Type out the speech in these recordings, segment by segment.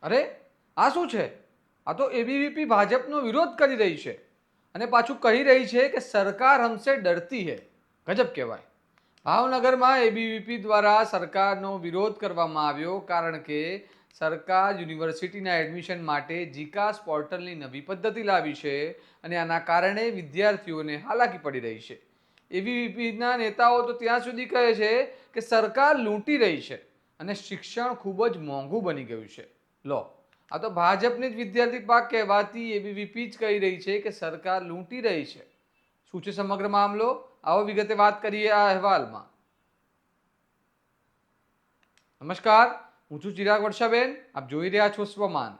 અરે આ શું છે? આ તો એબીવીપી ભાજપનો વિરોધ કરી રહી છે અને પાછું કહી રહી છે કે સરકાર હમસે ડરતી હે. ગજબ કહેવાય. ભાવનગરમાં એબીવીપી દ્વારા સરકારનો વિરોધ કરવામાં આવ્યો કારણ કે સરકાર યુનિવર્સિટીના એડમિશન માટે જીકાસ પોર્ટલની નવી પદ્ધતિ લાવી છે અને આના કારણે વિદ્યાર્થીઓને હાલાકી પડી રહી છે. એબીવીપીના નેતાઓ તો ત્યાં સુધી કહે છે કે સરકાર લૂંટી રહી છે અને શિક્ષણ ખૂબ જ મોંઘું બની ગયું છે. લો, આ તો ભાજપની જ વિદ્યાર્થી પાક કહેવાતી એબીવીપી જ કહી રહી છે કે સરકાર લૂંટી રહી છે. શું છે સમગ્ર મામલો? આવો વિગતે વાત કરીએ આ અહેવાલમાં. નમસ્કાર, હું છું ચિરાગ વર્ષાબેન. આપ જોઈ રહ્યા છો સ્વમાન.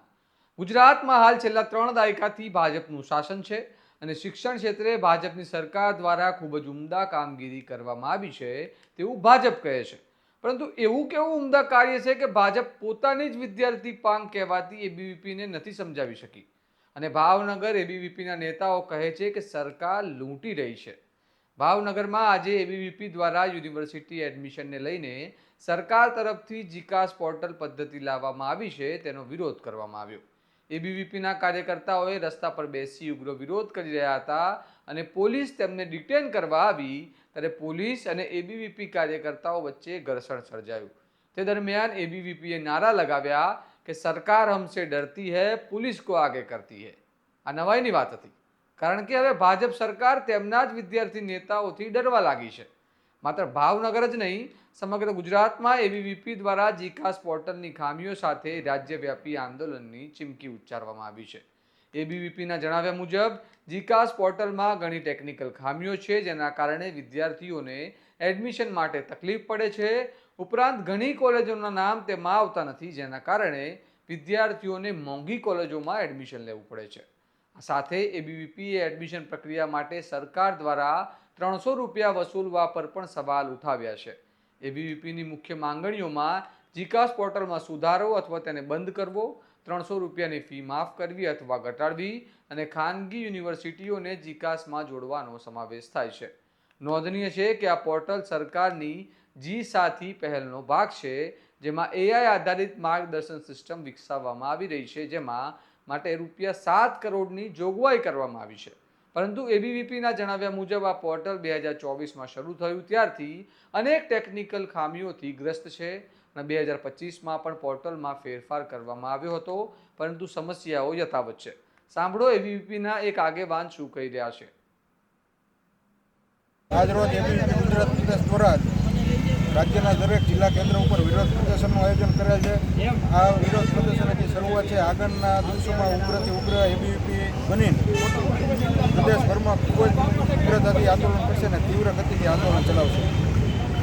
ગુજરાતમાં હાલ છેલ્લા 3 દાયકાથી ભાજપનું શાસન છે અને શિક્ષણ ક્ષેત્રે ભાજપની સરકાર દ્વારા ખૂબ જ ઉમદા કામગીરી કરવામાં આવી છે તેવું ભાજપ કહે છે. પરંતુ એવું કેવું ઉમદા કાર્ય છે કે ભાજપ પોતાની જ વિદ્યાર્થી પાંખ કહેવાતી એબીવીપીને નથી સમજાવી શકી અને ભાવનગર એબીવીપીના નેતાઓ કહે છે કે સરકાર લૂંટી રહી છે. ભાવનગરમાં આજે એબીવીપી દ્વારા યુનિવર્સિટી એડમિશનને લઈને સરકાર તરફથી જીકાસ પોર્ટલ પદ્ધતિ લાવવામાં આવી છે તેનો વિરોધ કરવામાં આવ્યો. એબીવીપીના કાર્યકર્તાઓએ રસ્તા પર બેસી ઉગ્ર વિરોધ કરી રહ્યા હતા અને પોલીસ તેમને ડિટેન કરવા આવી ત્યારે પોલીસ અને એબીવીપી કાર્યકર્તાઓ વચ્ચે ઘર્ષણ સર્જાયું. તે દરમિયાન એબીવીપીએ નારા લગાવ્યા કે સરકાર હમસે ડરતી હૈ, પુલિસ કો આગે કરતી હૈ. આ નવાઈની વાત હતી કારણ કે હવે ભાજપ સરકાર તેમના જ વિદ્યાર્થી નેતાઓથી ડરવા લાગી છે. માત્ર ભાવનગર જ નહીં, સમગ્ર ગુજરાતમાં એબીવીપી દ્વારા જીકાસ પોર્ટલની ખામીઓ સાથે રાજ્યવ્યાપી આંદોલનની ચીમકી ઉચ્ચારવામાં આવી છે. એબીવીપીના જણાવ્યા મુજબ જીકાસ પોર્ટલમાં ઘણી ટેકનિકલ ખામીઓ છે જેના કારણે વિદ્યાર્થીઓને એડમિશન માટે તકલીફ પડે છે. ઉપરાંત ઘણી કોલેજોના નામ તેમાં આવતા નથી જેના કારણે વિદ્યાર્થીઓને મોંઘી કોલેજોમાં એડમિશન લેવું પડે છે. સાથે એબીવીપીએ એડમિશન પ્રક્રિયા માટે સરકાર દ્વારા 300 રૂપિયા વસૂલવા પર પણ સવાલ ઉઠાવ્યા છે. એબીવીપીની મુખ્ય માંગણીઓમાં જીકાસ પોર્ટલમાં સુધારો અથવા તેને બંધ કરવો, 300 રૂપિયાની ફી માફ કરવી અથવા ઘટાડવી અને ખાનગી યુનિવર્સિટીઓને જીકાસમાં જોડવાનો સમાવેશ થાય છે. નોંધનીય છે કે આ પોર્ટલ સરકારની જી પહેલનો ભાગ છે જેમાં એઆઈ આધારિત માર્ગદર્શન સિસ્ટમ વિકસાવવામાં આવી રહી છે જેમાં માટે ₹7 કરોડની જોગવાઈ કરવામાં આવી છે. પરંતુ એબીવીપીના જણાવ્યા મુજબ આ પોર્ટલ 2024માં શરૂ થયું ત્યારથી અનેક ટેકનિકલ ખામીઓથી ગ્રસ્ત છે અને 2025માં પણ પોર્ટલમાં ફેરફાર કરવામાં આવ્યો હતો પરંતુ સમસ્યાઓ યથાવત છે. સાંભળો એબીવીપીના એક આગેવાન શું કહી રહ્યા છે. આજરોજ એબીવીપી ગુજરાત પ્રદેશ દ્વારા રાજ્યના દરેક જિલ્લા કેન્દ્ર ઉપર વિરોધ પ્રદર્શનનું આયોજન કરેલ છે. આ વિરોધ પ્રદર્શનની શરૂઆત છે આગળના દિવસોમાં ઉગ્રથી ઉગ્ર એબીવીપી બની પ્રદેશભરમાં ખૂબ જ ઉગ્રતાથી આંદોલન કરશે અને તીવ્ર ગતિથી આંદોલન ચલાવશે.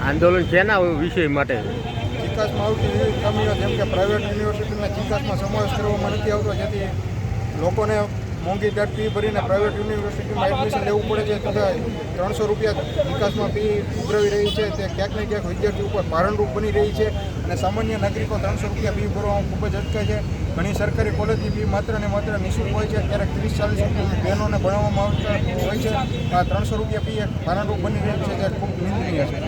આંદોલન શેના વિષય માટે? જીકાસમાં આવતી વિવિધ ખામીઓ જેમ કે પ્રાઇવેટ યુનિવર્સિટીના જીકાસમાં સમાવેશ કરવામાં નથી આવતો જેથી લોકોને મોંઘી દાટ ફી ભરીને પ્રાઇવેટ યુનિવર્સિટીમાં એડમિશન લેવું પડે છે તથા 300 રૂપિયા વિકાસમાં ફી ઉઘરાવી રહી છે તે ક્યાંક ને ક્યાંક વિદ્યાર્થી ઉપર ભારણરૂપ બની રહી છે અને સામાન્ય નાગરિકો 300 રૂપિયા ફી ભરવામાં ખૂબ જ અટકે છે. ઘણી સરકારી કોલેજની ફી માત્ર ને માત્ર નિઃશુલ્ક હોય છે ક્યારેક 30-40 રૂપિયા બહેનોને ભણાવવામાં આવતા હોય છે. આ 300 રૂપિયા ફી એક ભારણરૂપ બની રહી છે તે ખૂબ નિંદનીય છે.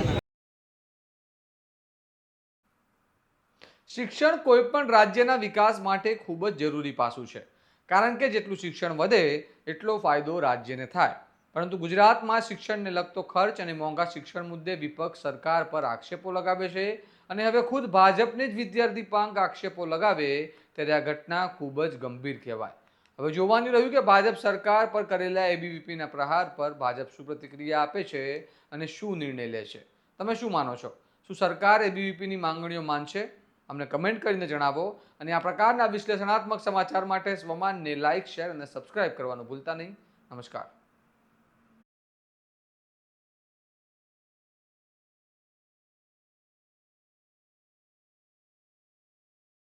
શિક્ષણ કોઈ પણ રાજ્યના વિકાસ માટે ખૂબ જ જરૂરી પાસું છે કારણ કે જેટલું શિક્ષણ વધે એટલો ફાયદો રાજ્યને થાય. પરંતુ ગુજરાતમાં શિક્ષણને લગતો ખર્ચ અને મોંઘા શિક્ષણ મુદ્દે વિપક્ષ સરકાર પર આક્ષેપો લગાવે છે અને હવે ખુદ ભાજપને જ વિદ્યાર્થી પાંખ આક્ષેપો લગાવે ત્યારે આ ઘટના ખૂબ જ ગંભીર કહેવાય. હવે જોવાનું રહ્યું કે ભાજપ સરકાર પર કરેલા એબીવીપીના પ્રહાર પર ભાજપ શું પ્રતિક્રિયા આપે છે અને શું નિર્ણય લે છે. તમે શું માનો છો? શું સરકાર એબીવીપીની માંગણીઓ માનશે? અમને કમેન્ટ કરીને જણાવો અને આ પ્રકારના વિશ્લેષણાત્મક સમાચાર માટે સ્વમાનને લાઇક, શેર અને સબસ્ક્રાઇબ કરવાનું ભૂલતા નહીં. નમસ્કાર.